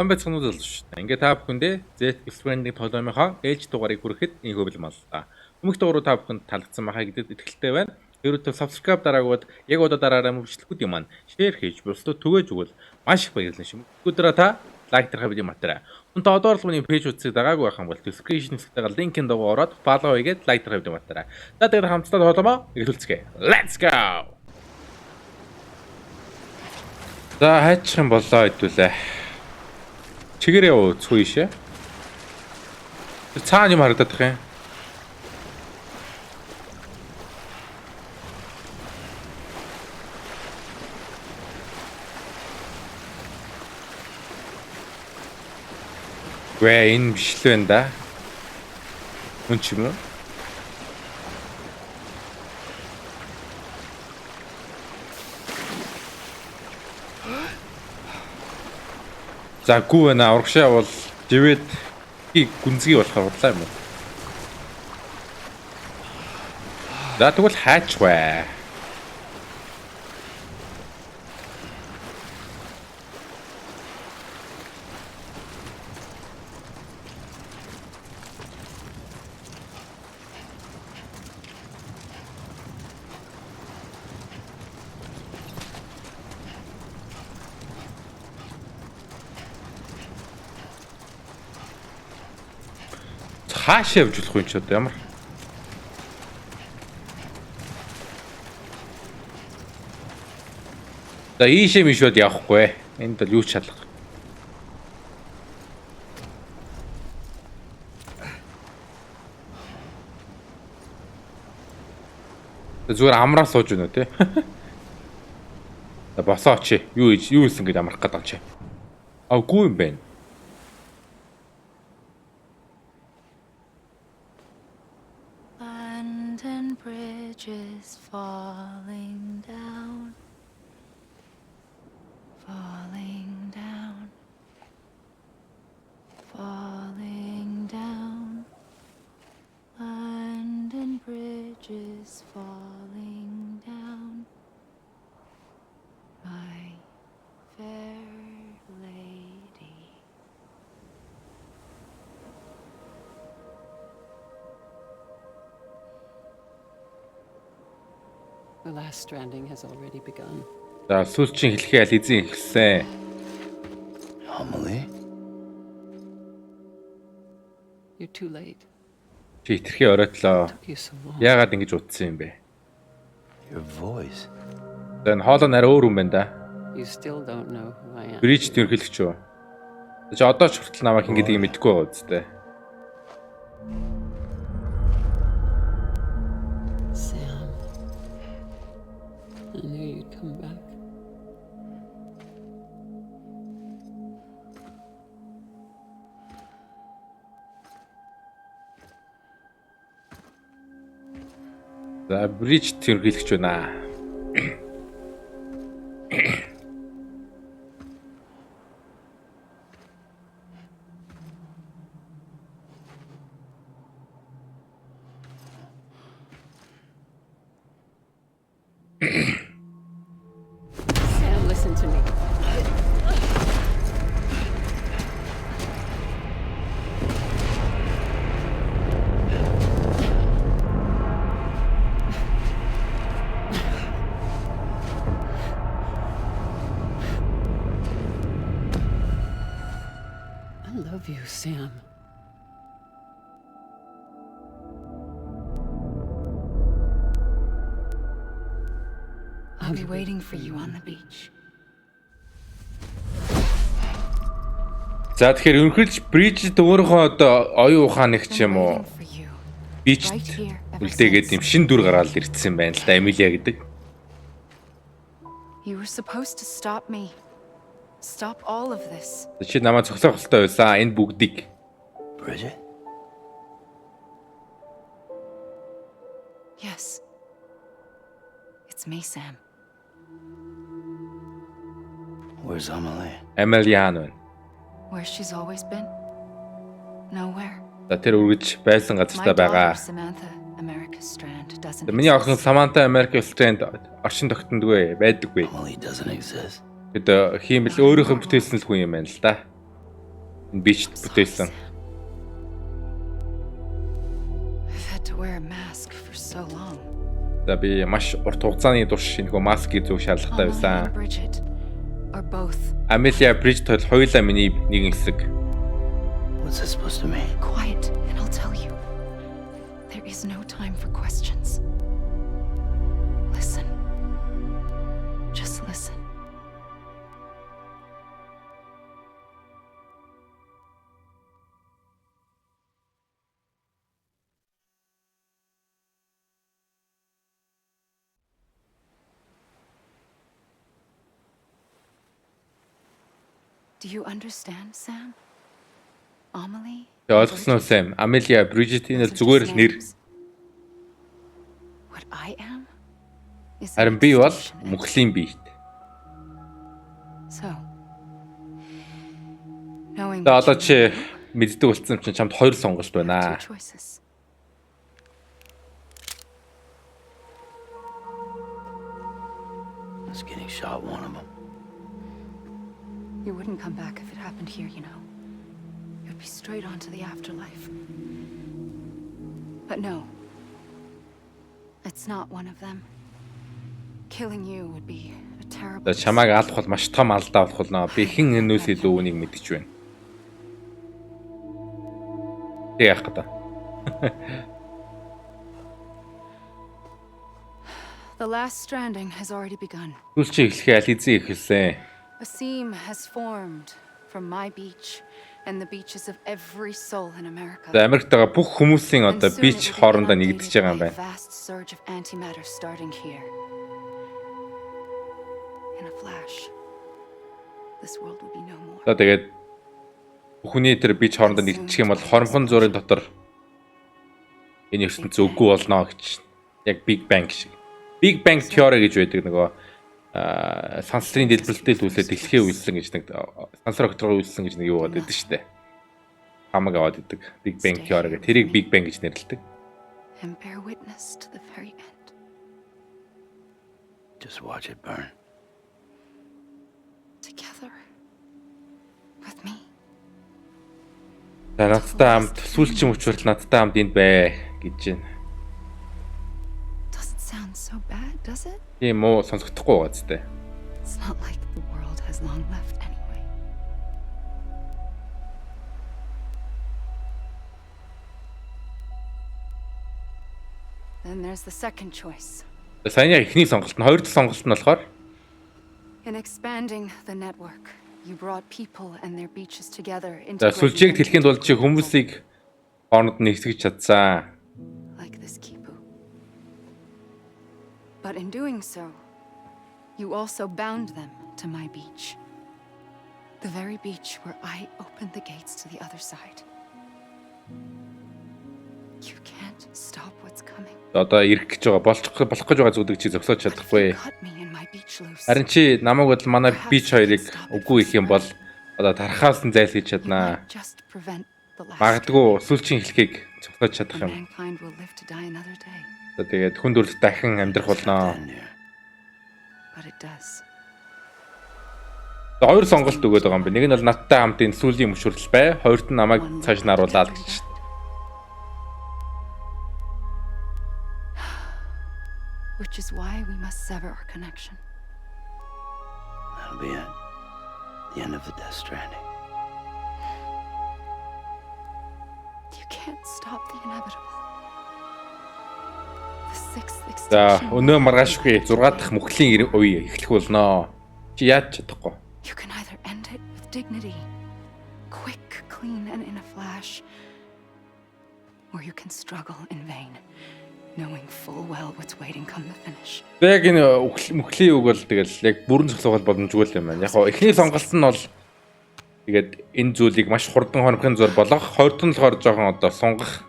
Байцгаанууд л шүү дээ. Ингээ та бүхэндээ Stranding тоглоомынхаа ээлж дугаарыг хүрэхэд энэ хувь маллаа. Өмнөх дугааруу та бүхэнд таалагдсан байхаа гэдэгт итгэлтэй байна. Хэрвээ subscribe дараагууд яг одоо дараараа мөвчлөгүүд юм аа share хийж бусдад түгээж өгвөл маш их баярлалаа шүү. Өдрөө та лайк тарах видео материал. Үнэхээр одоо л миний пэйж үзсийг дагаагүй байх юм бол description хэсгээр линкийн дагуу ороод follow хийгээд лайк тарах видео материал. За тэгээд хамтдаа тоглоомоо эхлүүлцгээе. Let's go. За хайчих юм болоо хэдүүлээ. Чигээрээ үцгүй шээ. Цаана юм харагдаад тах юм. Гэ энэ биш л байна да. Хүн ч юм уу? За гүү байна урагшаа бол живэд гүнзгий болохоор худлаа юм уу. За тэгвэл хайч бай. Хаашаа явж болох юм ч одоо ямар. За ийшээ мишүүд явахгүй. Энд бол юу ч шалах. Зүгээр амраа сууж байна тий. Босооч. Юу ийсэн гэж амрах гэдэг чи. Гүү юм байна. Bridges falling down, falling down, falling down, London bridges falling down, my fair lady. The last stranding has already begun. За сүүлчийн хэлхээ аль эзэн эхэлсэн. Homily? You're too late. Чи хитрхи оройтлоо. Took you so long. Яагаад ингэж утсан юм бэ? Your voice. Энэ хоолой нарай өөр юм байна да. You still don't know who I am. Бриж төрхөлч үү? Чи одоо ч хүртэл намайг хин гэдгийг мэдэхгүй байгаа үстэй. Sam. I knew you'd come back. За бриж төрхөлч байна. Sam, listen to me. I love you, Sam. I'll be waiting for you on the beach. За тэгэхээр өнхөлж бриж өөрийнхөө одоо оюун ухаан их ч юм уу Waiting for you. бич үлдээгээд юм шин дүр гараад ирсэн байна л да Эмилия гэдэг. You were supposed to stop me. Stop all of this. Чи намайг цогцоох хэрэгтэй байсан энэ бүгдийг. Bridget? Yes. It's me, Sam. Where's Amelie? Эмилиан байна. Where she's always been? Nowhere. За тэр үргэж байсан газартаа байгаа. Samantha America Strand doesn't. Миний охин Саманта Америк Strand оршин тогтнодгүй байдаггүй. Emily doesn't exist. Тэд хиймэл өөрийнхөө бүтээсэн л хүн юм байна л да. Энэ бичт бүтээсэн. I've had to wear a mask for so long. За би маш урт хугацааны турш энэ маскыг зүүх шаардлагатай байсан. Bridget are both Amelia Bridget хоёулаа миний нэгэн хэсэг. What's that supposed to mean? quiet, and I'll tell you. There is no time for questions. Listen. Just listen. Do you understand, Sam? Amelie? Ойлгосноо Sam, Amelia Bridget энэ зүгээр л нэр. What I am is Харин би бол мөхлийн биет. So. Knowing За одоо чи мэддэг болсон чинь чамд хоёр сонголт байна. two choices. Is getting shot one of them. You wouldn't come back if it happened here, you know. You'd be straight on to the afterlife. But no. It's not one of them. Killing you would be a terrible. За чамайг алах бол маш том алдаа болох болно. Би хэн энэс илүү үнийг мэдэж байна. Тэг яах гэдэг. The last stranding has already begun. Түлчээ эхлэхээ аль эзэн эхэлсэн. A seam has formed from my beach and the beaches of every soul in America. За Америкт байгаа бүх хүмүүсийн And одоо soon бич it will be хоорондоо нэгдэж байгаа юм inundated by a байна. vast surge of antimatter starting here. In a flash, this world will be no more. За тэгээд бүхний тэр бич хоорондоо нэгдчих юм бол хоромхон зургийн дотор энэ ертөнц үгүй болно гэж. Яг Big Bang шиг. Big Bang Theory гэж байдаг нөгөө сансрын дэлбэрэлтэд төлөө дэлхий үйлсэн гэж нэг сансар огторгоо үйлсэн гэж нэг юу гадаг шүү дээ. Хамаг аваад идэг. Big Bang Theory гэх тэрийг Big Bang гэж нэрлэдэг. And bear witness to the very end. Just watch it burn. Together. With me. За надтай хамт сүүлчийн мөчвөрт надтай хамт энд бай гэж байна. Doesn't sound so bad, does it? Тийм үү сонсогдохгүй байгаа зү. It's not like the world has long left anyway. Then there's the second choice. Саяны эхний сонголт нь хоёр дахь сонголт нь болохоор In expanding the network, you brought people and their beaches together за into сүлжээг тэлхийн тулд чи хүмүүсийг хооронд нэгтгэж чадсан. like this kipu. But in doing so, you also bound them to my beach. The very beach where I opened the gates to the other side. You can't stop what's coming. Одоо ирэх гэж байгаа болох гэж байгаа зүйлийг чи зогсоож чадахгүй. Cut me in my beach loose. Харин чи намайг бодол манай бич хоёрыг үгүй их юм бол одоо тархаас нь зайлсхийж You чаднаа. might just prevent the last. Магадгүй сүүлчийн эхлэхийг зогсоож чадах And юм. mankind will live to die another day. За тэгээд хүн төрөлд дахин амьдрах болно. Stand here. But it does. Хоёр сонголт өгöd байгаа юм би. Нэг нь бол надтай хамт энэ сүүлийн мөшөрлөл бай. Хоёрт нь намайг цааш нь харуулаад гэж. Which is why we must sever our connection. That'll be it. The end of the Death Stranding. You can't stop the inevitable. The sixth За extinction. өнөө маргаашгүй 6 дахь мөхлийн үе эхлэх болно. Чи яаж чадахгүй? You can either end it with dignity, quick, clean, and in a flash, or you can struggle in vain, knowing full well what's waiting come the finish. Яг энэ мөхлийн үг бол тэгэл яг бүрэн зохицох боломжгүй юм байна. Яг хоо эхний сонголт нь бол тэгээд энэ зүйлийг маш хурдан хонохын зур болгох, хоёрт нь болохоор жоохон одоо сунгах.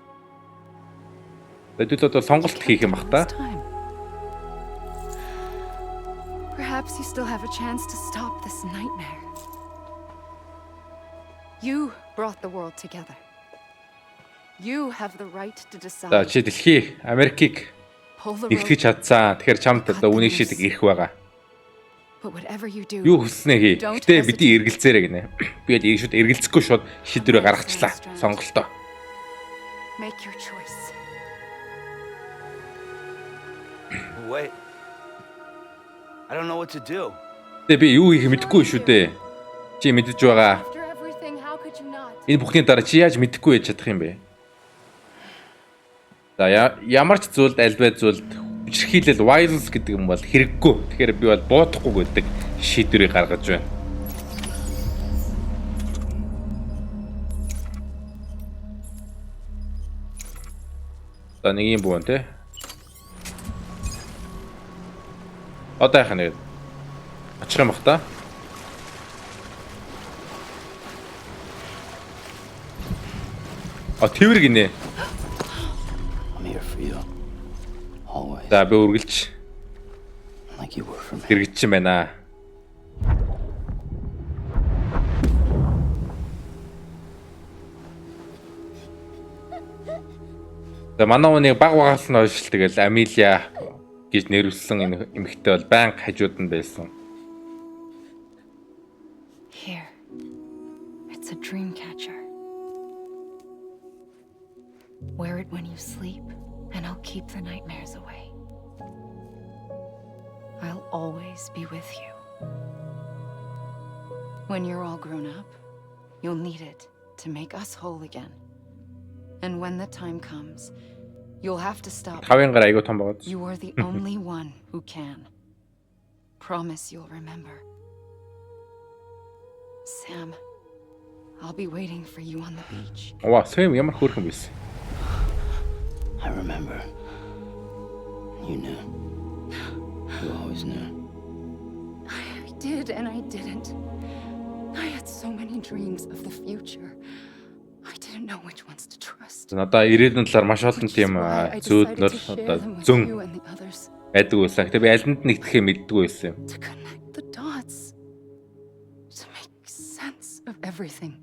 Тэгээд одоо сонголт хийх юм бах та. Time. Perhaps you still have a chance to stop this nightmare. You brought the world together. You have the right to За decide. чи дэлхий Америкийг Pull the rope. нэгтгэж чадсан. Тэгэхээр чамд одоо үнийг шийдэх эрх байгаа. But whatever you do, Юу хүснэ хий. Гэтэ бидний эргэлзээрэй гинэ. Би л шууд эргэлзэхгүй шууд шийдвэрээ гаргачлаа. Сонголтоо. make your choice. Wait. I don't know what to do. Тэ би юу хийх мэдэхгүй шүү дээ. Чи мэдэж байгаа. After everything, how could you not? Энэ бүхний дараа чи яаж мэдэхгүй байж чадах юм бэ? За ямар ч зүйлд альбай зүйлд хүчрхийлэл violence гэдэг юм бол хэрэггүй. Тэгэхээр би бол буудахгүй гэдэг шийдвэрийг гаргаж байна. За нэг юм буун те. Одоо яхаа нэг очих юм бах та. Тэрвэр гинэ. I'm here for you. Always. За би үргэлж Like you were for me. хэрэгжиж байна. За манай хүнийг баг багаас нь ойшил тэгэл Амилия гэж нэрвэлсэн энэ эмэгтэй бол банк хажууд нь байсан. Here. It's a dream catcher. Wear it when you sleep, and I'll keep the nightmares away. I'll always be with you. When you're all grown up, you'll need it to make us whole again. And when the time comes, you'll have to stop. Тавын гар айгуу том байгаад. You are the only one who can. Promise you'll remember. Sam, I'll be waiting for you on the beach. Ваа, Сэм ямар хөөрхөн байсан. I remember. You knew. You always knew. I did and I didn't. I had so many dreams of the future. I didn't know which ones to trust. Надаа ирээдүйн талаар маш олон тийм зүүднөр одоо зөн байдаг байсан. Гэтэ би аль нь нэгдэхээ мэддэггүй байсан юм. To connect the dots. To make sense of everything.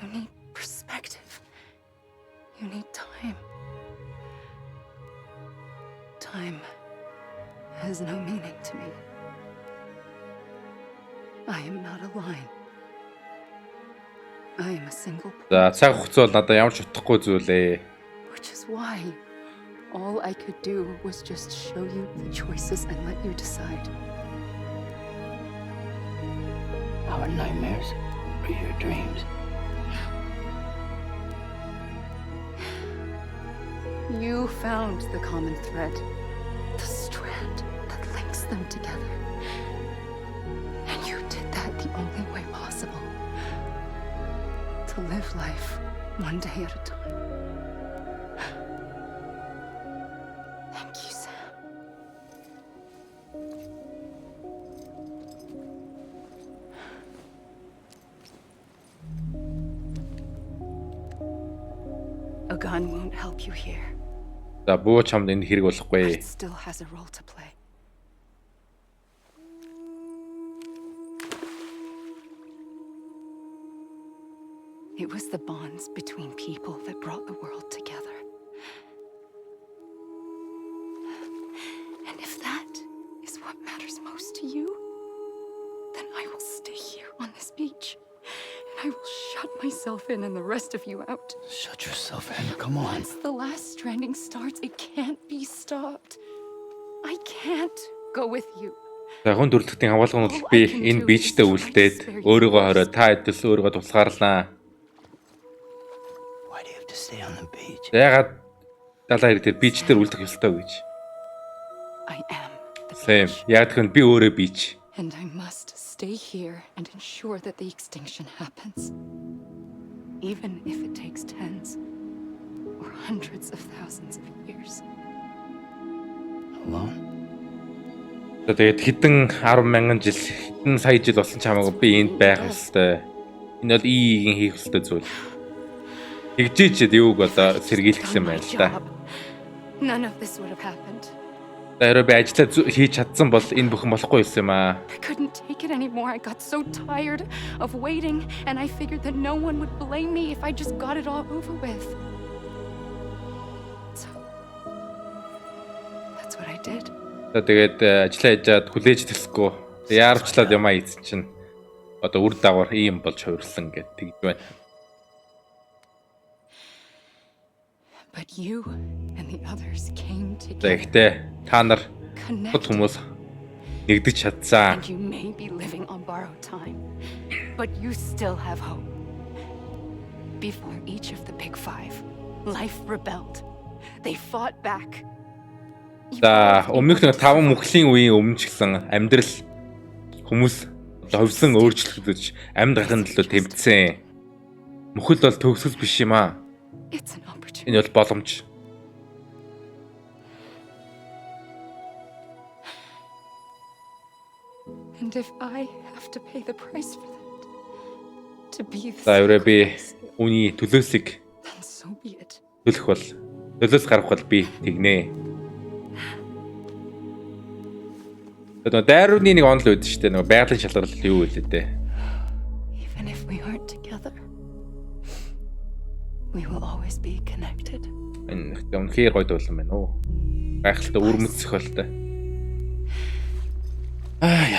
You need perspective. You need time. Time has no meaning to me. I am not a line. I am a single point. За цаг хугацаа бол надаа ямар ч утгагүй зүйл ээ. Which is why all I could do was just show you the choices and let you decide. Our nightmares are your dreams. You found the common thread, the strand that links them together. And you did that the only way possible. To live life one day at a time. Thank you, Sam. A gun won't help you here. За буу чамд энэ хэрэг But болохгүй. it still has a role to play. It was the bonds between people that brought the world together. And if that is what matters most to you, then I will stay here on this beach. And I will shut myself in and the rest of you out. Shut yourself in. Come on. Once the last stranding starts, it can't be stopped. I can't go with you. За хүн төрөлхтний хамгаалгын бол би энэ бичтэй үлдээд өөрийгөө хороо та эдээс өөрийгөө тусгаарлаа. Why do you have to stay on the beach? Ягаад далайн хэрэг дээр бичдэр үлдэх ёстой гэж. I am the Сэм, beach. яг тэгвэл би өөрөө бич. And I must stay here and ensure that the extinction happens. Even if it takes tens or hundreds of thousands of years. Alone? Тэгээд хэдэн 10,000 жил, хэдэн сая жил болсон ч хамаагүй би энд байх ёстой. Энэ бол ийгийн хийх ёстой зүйл. Тэгжээчээд юуг одоо сэргийлэх юм байна л да. None of this would have happened Хэрвээ би ажиллаа хийж чадсан бол энэ бүхэн болохгүй юм аа. I couldn't take it anymore. I got so tired of waiting, and I figured that no one would blame me if I just got it all over with. So that's what I did. Тэгээд ажиллаа хийж чад хүлээж тэсэхгүй. Яарчлаад юмаа ийцэн чинь одоо үр дагавар ийм болж хувирсан гэд тэгж байна. But you and the others came together. Тэгэхдээ та нар хүмүүс нэгдэж чадсан. And you may be living on borrowed time, but you still have hope. Before each of the big five, life rebelled. They fought back. За өмнөх нэг 5 мөхлийн үеийн өмнө ч гэсэн амьдрал хүмүүс ховсон өөрчлөгдөж амьд гарахын төлөө тэмцсэн. Мөхөл бол төгсгөл биш юм аа. It's an opportunity. Энэ бол боломж. And if I have to pay the price for that, to be the За еврей би үний төлөөсийг then so be it. төлөх бол төлөөс гарах бол би тэгнэ. Тэгээд дайрууны нэг онол үүдэн штэ нөгөө байгалийн шалрал юу вэ лээ. Even if we aren't together, we will always be connected. Энэ үнэхээр гоё дуулан байна уу. Гайхалтай үрмэц зохиолтой. Ай.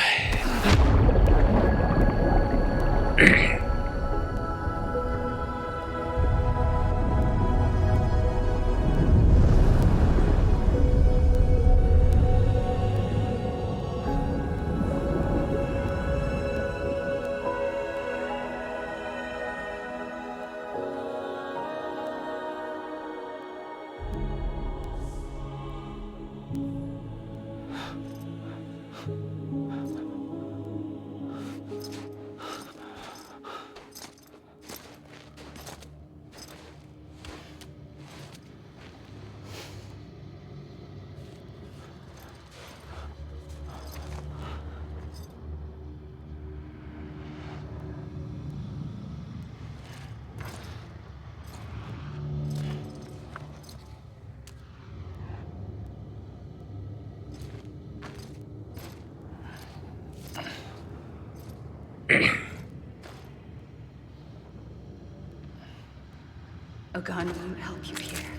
Ogan won't help you here,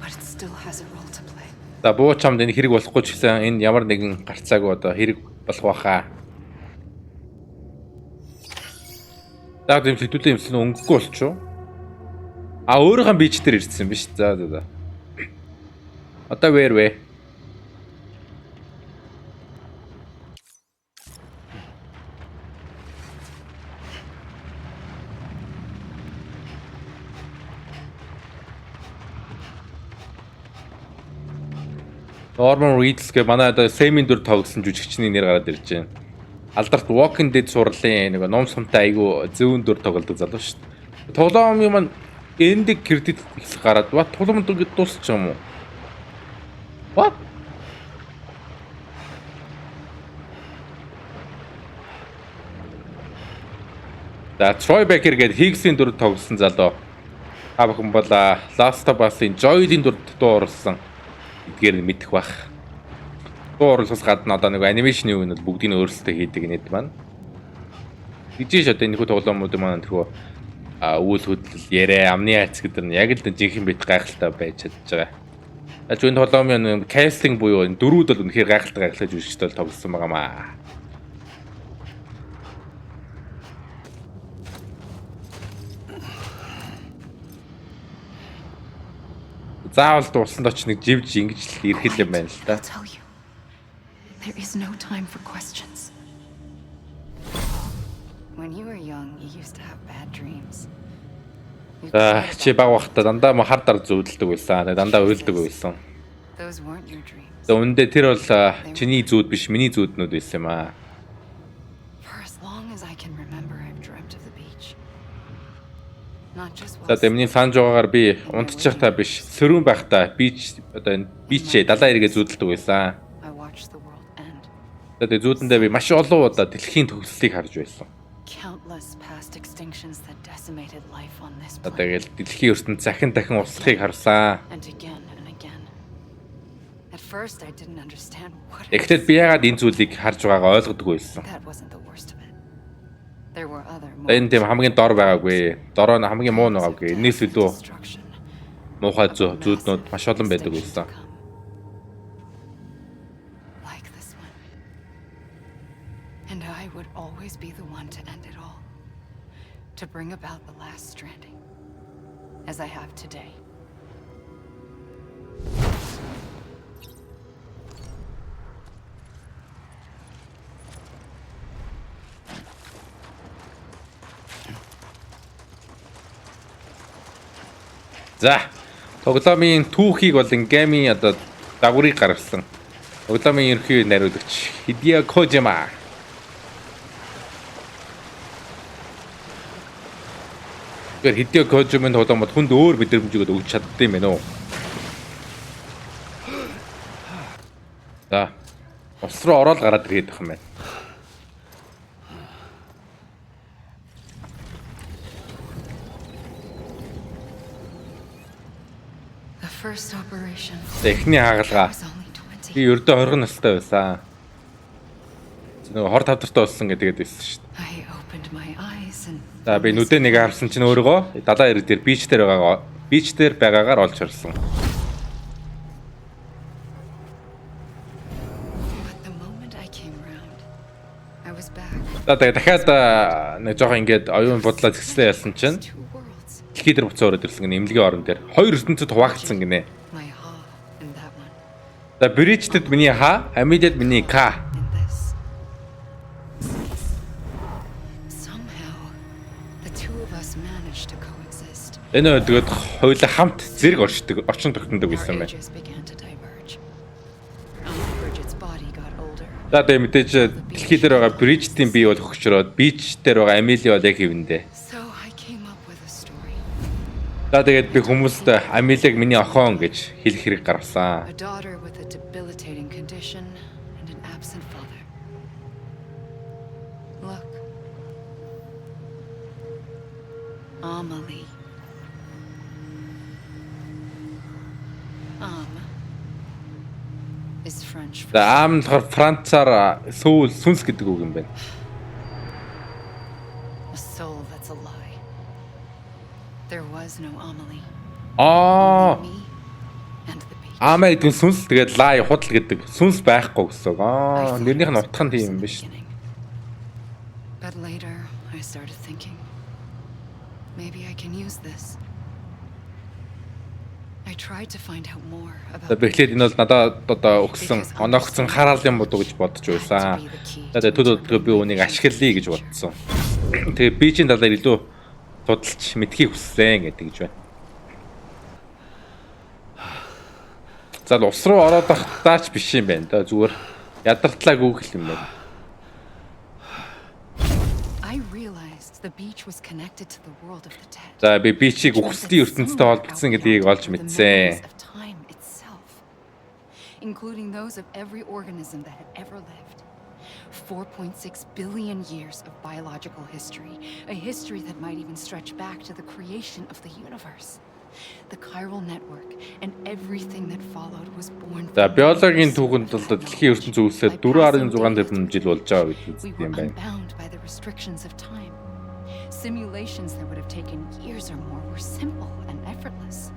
but it still has a role to play. За буу чамд энэ хэрэг болохгүй ч гэсэн энэ ямар нэгэн гарцаагүй одоо хэрэг болох байхаа. За тийм хэдүүлээ юмсан өнгөхгүй болчихоо. А өөрийнхөө бич дээр ирсэн биш. За. Одоо хэрвээ Norman Reedus гэх манай одоо Semi дүр тоглосон жүжигчний нэр гараад ирж байна. Алдарт Walking Dead сурлын нэг ном сумтай айгу зүүн дүр тоглодог залуу шүү дээ. Тоглоом юм эндиг кредит их гараад ба тоглоом дуусч юм уу? What? За Troy Baker гэдэг Higgs-ийн дүр тоглосон залуу. Та бүхэн бол Last of Us-ийн Joel-ийн дүр дуу оруулсан. Эдгээр мэдэх бах. Дуу оруулахаас гадна одоо нэг анимашны үеийн бүгдийг өөрсдөө хийдэг нэт маань. Тэгжээш одоо энэ хүү тоглоомууд маань тэрхүү үйл хөдлөл яриа амны айц гэдэг нь яг л жинхэнэ бит гайхалтай байж чадж байгаа. Аж энэ тоглоомын кастинг буюу энэ дөрүүд бол үнэхээр гайхалтай жүжигчтэй тоглосон байгаамаа. Заавал дууссан доч нэг живж ингэж л ирэх юм байна л да. There is no time for questions. When you were young, you used to have bad dreams. Чи баг бахта дандаа хар дар зүүдэлдэг байсан. Дандаа уйлдаг байсан. Those weren't your dreams. Үүндээ тэр бол чиний зүүд биш, миний зүүднүүд байсан юм аа. For as long as I can remember, I've dreamt of the beach. Not just За дэмний санаж байгаагаар би унтчих та биш, сөрүүн байхдаа бич одоо энэ бичээ далайн эргээ зүүдэлдэг байсан. I watched the world end. Тэгээд зүүдэндээ би маш олон удаа дэлхийн төгслийг харж байсан. Countless past extinctions that decimated life on this Одоо planet. тэгэл дэлхийн ертөнд захин дахин услахыг харсан. And again and again. first, I didn't understand what. Эхлээд би яагаад энэ зүйлийг харж байгаагаа ойлгодоггүй байсан. That wasn't the worst of it. There were other. Энэ тийм хамгийн дор байгаагүй. Дороо нь хамгийн муу байгаагүй. Энэс илүү муухай зүүднүүд маш олон байдаг байсан. Like this one. And I would always be the one to end it all. To bring about the last stranding. As I have today. За, тоглоомын түүхийг бол геймийн одоо дагварыг гаргасан. Тоглоомын ерөнхий найруулагч Хидэо Кожима. Тэгэхээр Хидэо Кожимын тоглоомод хүнд өөр мэдрэмжүүд өгч чаддсан юм байна уу? За, ус руу ороод гараад ирээд байх юм байна. First operation. Эхний хагалгаа. Би ердөө 20 настай байсан. Нөгөө хор тавдартай болсон гэдгээд байсан шүү дээ. За би нүдэ нэг харсан чинь өөрийгөө далайн эрэг дээр бич дээр байгаагаар олж харсан. За дахиад нэг жоохон ингээд оюун бодлоо згслээ ялсан чинь дэлхий дээр буцаа ороод ирсэн гэнэ эмнэлгийн орон дээр хоёр ертөнцид хуваагдсан гинэ. За бричтэд миний ха, амидэд миний ка. Энэ өдгөд хоёулаа хамт зэрэг орчин тогтнодог байсан байна. За тэ мэдээж дэлхий дээр байгаа бричтийн бие бол хөгшрөөд бич дээр байгаа амили бол яг хэвэндээ. За тэгээд би хүмүүст Амилийг миний охин гэж хэлэх хэрэг гаргасан. За ам болохоор Францаар сүнс гэдэг үг юм байна. Ама гэдэг нь сүнс тэгээд лай худал гэдэг сүнс байхгүй гэсэн. Нэрнийх нь утга нь тийм юм биш. But later I started thinking maybe I can use this. I tried to find out more about. Тэгэхээр энэ бол надад одоо өгсөн оногцсон хараалын мод гэж бодож байсан. Тэгээд төдөө би үүнийг ашиглая гэж бодсон. Тэгээд би чинь талаар илүү судалж мэдхийг хүссэн гэдэг гэж байна. За ус руу ороод ахтаач биш юм байна да зүгээр ядартлаа гүгэл юм байна. За би бичиг үхсдийн ертөнцтэй холбогдсон гэдгийг олж мэдсэн. Including those of every organism that had ever lived. 4.6 billion years of biological history, a history that might even stretch back to the creation of the universe. The chiral network and everything that followed was born. За биологийн түүхэнд бол дэлхийн ертөнц үүсээд 4.6 тэрбум жил болж байгаа гэж юм байна. Bound by the restrictions of time. Simulations that would have taken years or more were simple and effortless.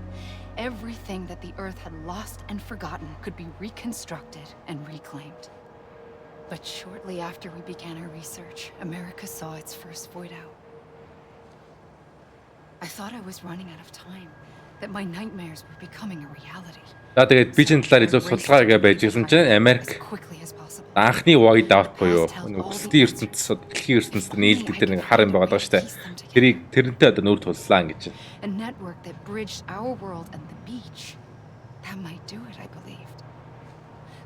Everything that the Earth had lost and forgotten could be reconstructed and reclaimed. But shortly after we began our research, America saw its first void out. I thought I was running out of time, that my nightmares were becoming a reality. За тэгээд би чинь талаар илүү судалгаа байж гисэн чинь Америк анхны void out буюу үхсдийн ертөнцид дэлхийн ертөнцид нийлдэг тэр нэг хар юм байгаа даа штэ. Тэрнтэй одоо нүүр туллаа гэж. A network that bridged our world and the beach. That might do it, I believed.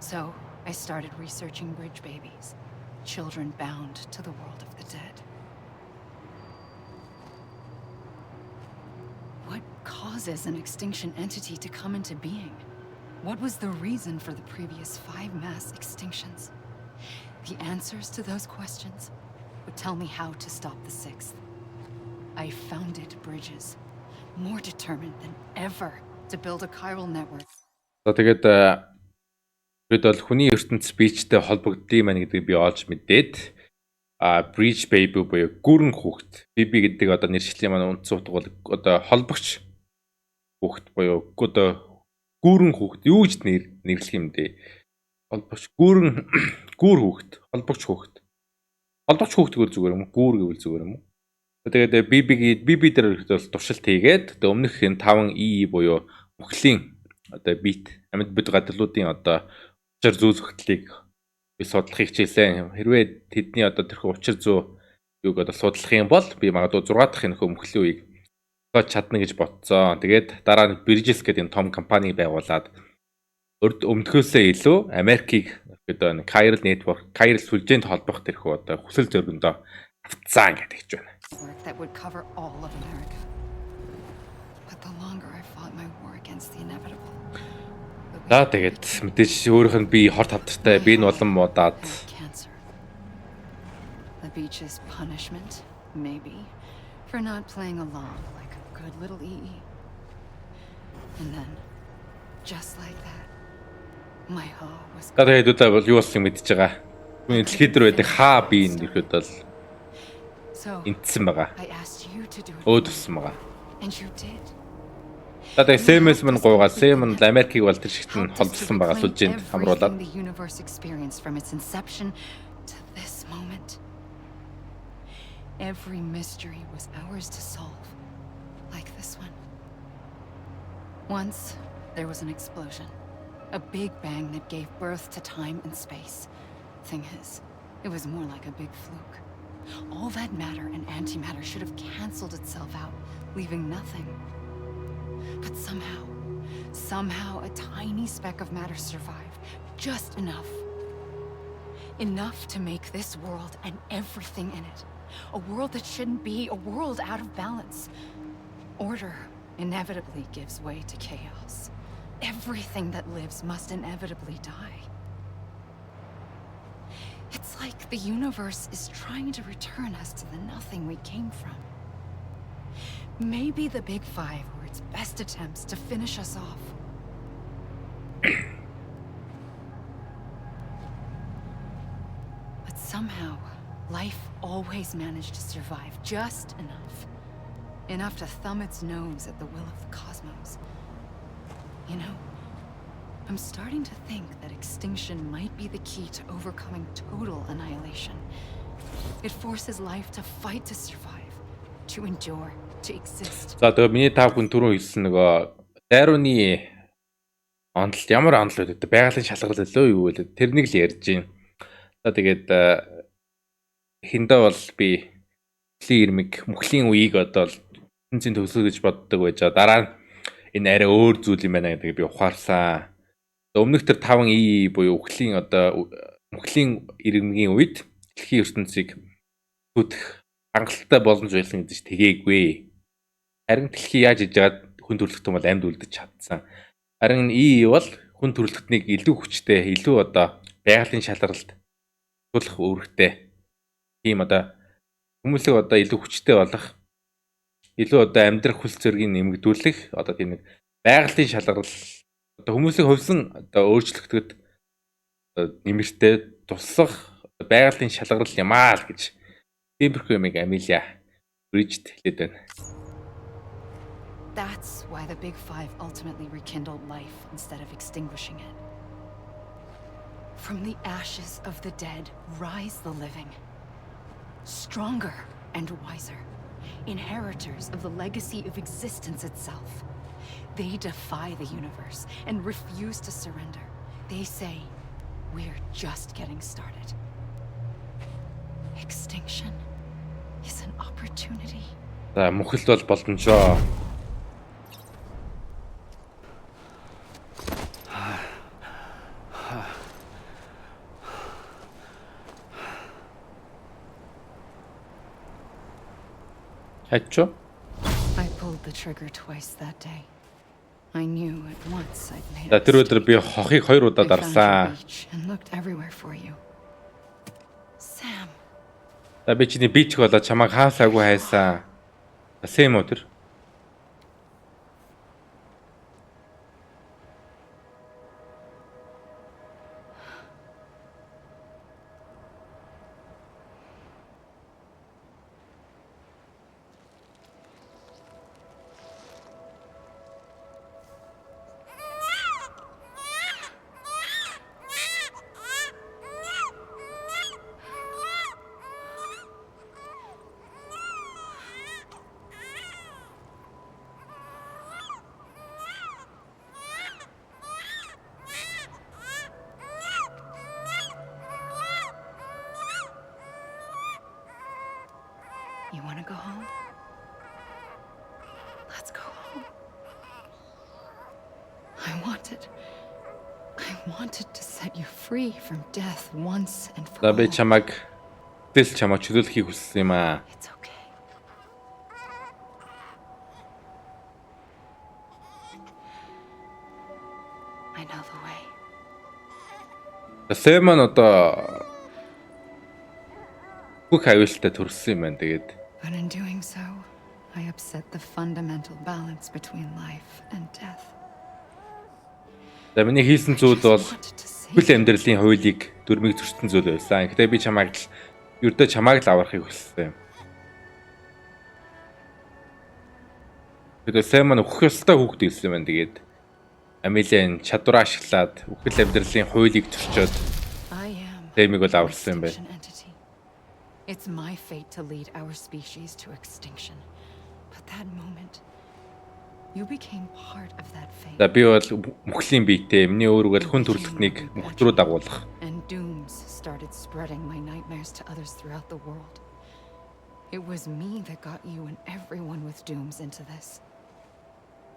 So I started researching bridge babies, children bound to the world of the dead. What causes an extinction entity to come into being? What was the reason for the previous 5 mass extinctions? The answers to those questions would tell me how to stop the 6th. I founded bridges, more determined than ever to build a chiral network. За тэгээд Тэгэд бол хүний ертөнц бичтэй холбогддığım мань гэдгийг би олж мэдээд Bridge Baby буюу гүрэн хүүхэд. Биби гэдэг одоо нэршлийн маань үндсэн утга бол одоо холбогч хүүхэд буюу одоо гүрэн хүүхэд юу гэж нэрлэх юм бэ? Холбогч гүр хүүхэд, холбогч хүүхэд. Холбогч хүүхэд гэвэл зүгээр юм уу? Гүр гэвэл зүгээр юм уу? Тэгээд биби дээр ирэхэд бол туршилт хийгээд өмнөх энэ 5 ий буюу мөхлийн одоо бит амьд бид гадлуудын одоо учир зүй зохидлыг би судлахыг хичээлээ. Хэрвээ тэдний одоо тэрхүү учир зүй юуг одоо судлах юм бол би магадгүй 6 дахь энэ мөхлийн үеийг тооч чадна гэж бодцоо. Тэгээд дараа нь Bridges гэдэг энэ том компани байгуулад өмнөхөөсөө илүү Америкийг одоо Chiral Network, Chiral сүлжээнд холбох тэрхүү одоо хүсэл зоригондоо автцаа гэдэг ч байна. That would cover all of America. But the longer I fought my war against the inevitable. За тэгээд мэдээж өөрийнх нь би хор тавтартай би нь улам муудаад Cancer. The beach's punishment, maybe, for not playing along like a good little EE. And then, just like that, my hoe was. Тэгээд өдөө бол юу болсон мэдчихэж байгаа. Түүний дэлхийд дээр байдаг хаа би энэ ихэд бол энтсэн байгаа. Өөдсөн байгаа. And you did. Тэгээд Сэмэс мань гуйгаа Сэм нь Америкийг бол тэр шигт нь холбосон байгаа сүлжээнд хамруулаад. The universe experience from its inception to this moment. Every mystery was ours to solve, like this one. Once there was an explosion, a big bang that gave birth to time and space. Thing is, it was more like a big fluke. All that matter and antimatter should have cancelled itself out, leaving nothing. But somehow a tiny speck of matter survived, just enough. Enough to make this world and everything in it. A world that shouldn't be, a world out of balance. Order inevitably gives way to chaos. Everything that lives must inevitably die. It's like the universe is trying to return us to the nothing we came from. Maybe the Big Five were its best attempts to finish us off. But somehow, life always managed to survive just enough. Enough to thumb its nose at the will of the cosmos. You know, I'm starting to think that extinction might be the key to overcoming total annihilation. It forces life to fight to survive, to endure, to exist. За тэгээ миний тав хүн түрүү хэлсэн нөгөө дайрууны онолт ямар онол вэ? Байгалийн шалгарал лөө юу вэ? Тэрнийг л ярьж байна. За тэгээд хиндэ бол би мөхлийн үеийг одоо тэнцэн төгсгөө гэж боддог байж байгаа. Дараа нь энэ арай өөр зүйл юм байна гэдгийг би ухаарсан. Өмнөх тэр 5 ий буюу мөхлийн иргэнгийн үед дэлхийн ертөнцийг зүтгэх хангалттай боломж байлгана гэж тэгээгүй. Харин дэлхий яаж иж байгаад хүн төрөлхтөн бол амьд үлдэж чадсан. Харин ий бол хүн төрөлхтнийг илүү хүчтэй, илүү одоо байгалийн шалралт тулах үүрэгтэй. Тийм одоо хүмүүсийг одоо илүү хүчтэй болох, илүү одоо амьдрах хүсэл зоригийг нэмэгдүүлэх одоо тийм нэг байгалийн шалрал одоо хүмүүсийг хөвсөн одоо өөрчлөгдөхөд нэмэртэй туслах байгалийн шалгарал юм аа л гэж тиймэрхүү юмыг Амилия Bridget хэлээд байна. That's why the Big Five ultimately rekindled life instead of extinguishing it. From the ashes of the dead rise the living, stronger and wiser, inheritors of the legacy of existence itself. They defy the universe and refuse to surrender. They say, we're just getting started. Extinction is an opportunity. За мөхөл бол боломжоо. Хачо? I pulled the trigger twice that day. I knew at once I'd made За тэр өдөр би хохыг 2 удаа дарсан. and looked everywhere for you. Sam. За би чиний бичих болоо чамайг хаасаагүй хайсан. Сэм үү тэр? I wanted to set you free from death once and for За би all. чамайг тэл чамайг чөлөөлөхийг хүссэн юм аа. It's okay. I know the way. Сэмэн одоо бүх аюултай төрсөн юм байна. Тэгээд But in doing so, I upset the fundamental balance between life and death. за миний хийсэн зүйл бол Wanted to save бүл амьдралын хуулийг дүрмийг зөрчсөн зүйл байсан. Гэхдээ би чамайг л ердөө чамайг л аврахыг хүссэн юм. Тэгээд Сэмэн өгөх ёстой хүүхэд гэсэн юм байна. Тэгээд Амилиан чадвараа ашиглаад бүхэл амьдралын хуулийг зөрчөөд I am Сэмийг бол an аварсан юм байна. extinction entity. It's my fate to lead our species to extinction. But that moment, you became part of that fate. За би бол мөхлийн биетэй миний өөрөөр хүн төрөлхтнийг мөхт рүү дагуулах. And dooms started spreading my nightmares to others throughout the world. It was me that got you and everyone with dooms into this.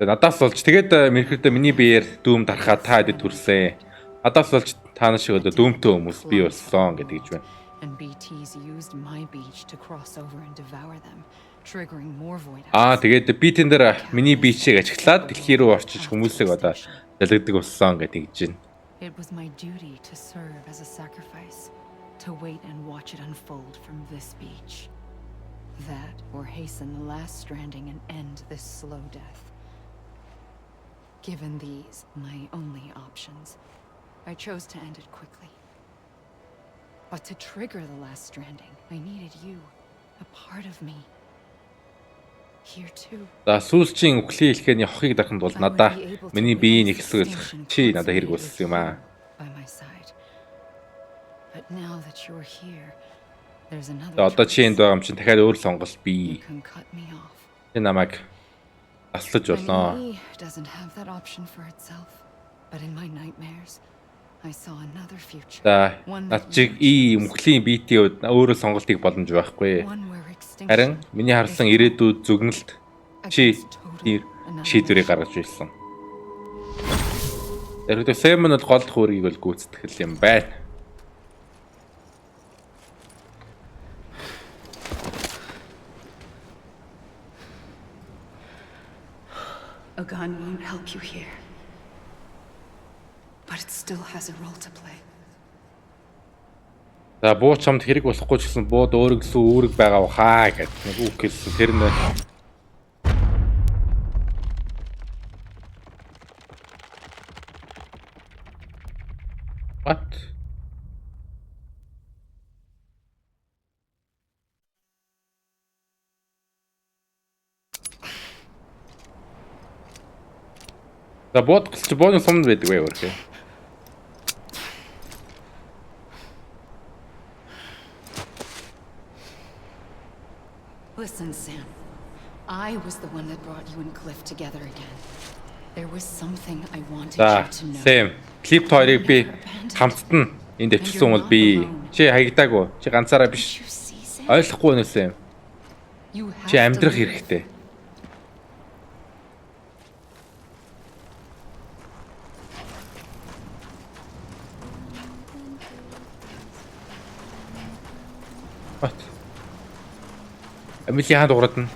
Надаас болж тэгээд мэрхэрдээ миний биеэр дүүм дарахаа та хэдэд төрсөн. Надаас болж та нар шиг одоо дүүмтэй хүмүүс бий болсон гэдэг гэж байна. And BTs used my beach to cross over and devour them, triggering more void. Тэгээд би тэн дээр миний биечийг ажиглаад дэлхий рүү орчиж хүмүүсийг одоо залгидаг болсон гэдэг гэж байна. It was my duty to serve as a sacrifice, to wait and watch it unfold from this beach. That or hasten the last stranding and end this slow death. Given these, my only options, I chose to end it quickly. But to trigger the last stranding, I needed you, a part of me. Here too. За сүүлчийн үхлийн хэлхээний хохыг даханд бол надаа миний биеийн нэг хэсэг чи надад хэрэг болсон юм аа. By my side. But now that you're here, there's another. Одоо чи энд байгаа юм чинь дахиад өөр сонголт You бий. can cut me off. Тэ намайг таслаж болно. Me doesn't have that option for itself. But in my nightmares, I saw another future. За над чиг мөхлийн биетийн хувьд өөрөө сонголтыг боломж байхгүй. One where extinction Харин миний харсан ирээдүйд зүгнэлт чи тэр шийдвэрийг гаргаж ирсэн. Тэрхүү Сэмэн бол гол хөргийг бол гүйцэтгэл юм байна. A gun won't help you here. But it still has a role to play. За буу чамд хэрэг болохгүй ч гэсэн бууд өөрөө гэсэн үүрэг байгаа хаа гэдэг нэг үг хэлсэн. Тэр нэ What? За бууд гэлч бууны сумд байдаг бай өөрхөө. Listen, Sam. I was the one that brought you and Cliff together again. There was something I wanted За you to know. Сэм клип хоёрыг би хамтд нь энд дэвчсэн бол би чи хаягдаагүй. Чи ганцаараа биш. You see, Sam? Ойлгохгүй нэ Сэм. You have Чи to амьдрах live. хэрэгтэй. What? Амили хаан дуурад нь.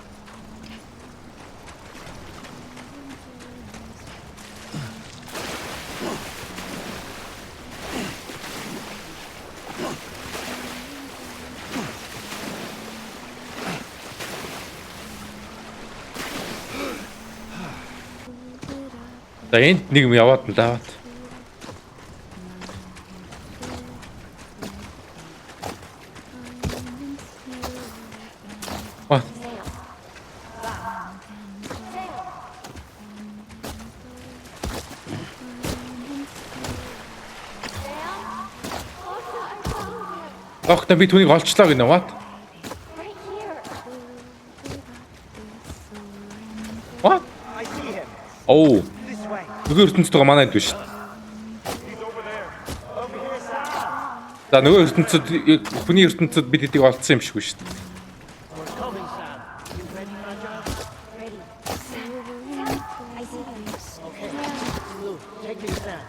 За энд нэг юм яваад нь даваад. What? Огт би түүнийг олчлоо гинэ what? What? Oh. Нөгөө ертөнцийн манай дэв шүү. За нөгөө ертөнцид хүний ертөнцид бид хэдийг олцсон юм шиг шүү. Take these down.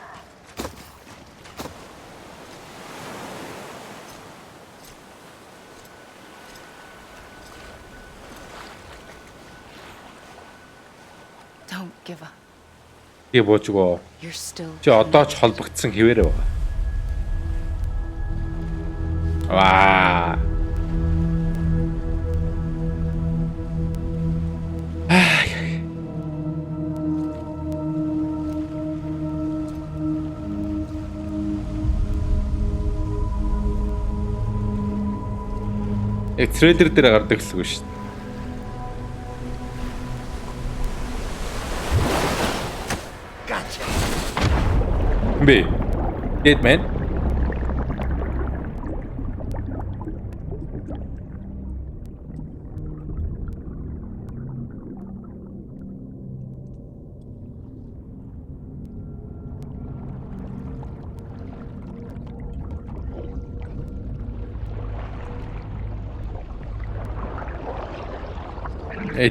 Don't give up. Би буужгаа. You're still. Чи одоо ч холбогдсон хэвээрээ байгаа. Ваа. Трейлер дээр гардаг гэсэн үг шүү дээ. Gotcha. Би. Dead man.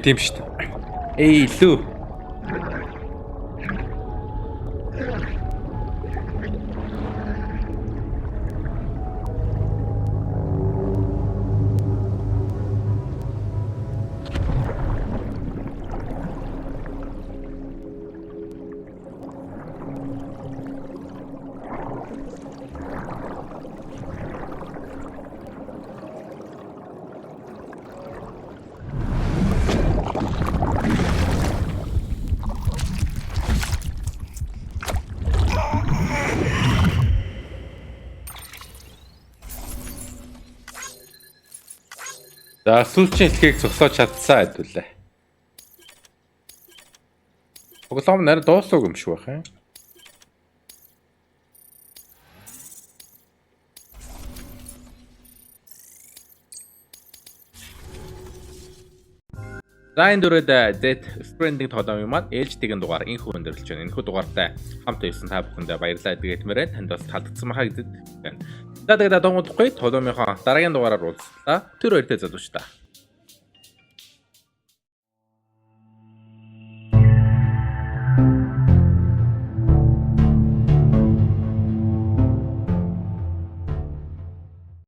Тийм шүү дээ. Илүү. За сүүлчийн хэлхийг зогсоож чадсан хэдүүлээ. Тоглоом нарийн дуусууг юм шиг байх юм. За энэ дөрөд Stranding тоглоомын маань ээлжтэйгэн дугаар энэ хувь өндөрлөж байна. Энэхүү дугаартай хамт байсан та бүхэндээ баярлалаа гэдгээрмээр танд бас таалагдсан байхаа гэдэгт байна. За тэгээд дунгуудахгүй тоглоомынхоо дараагийн дугаараар уулзлаа. Тэр хоёртой залууч та.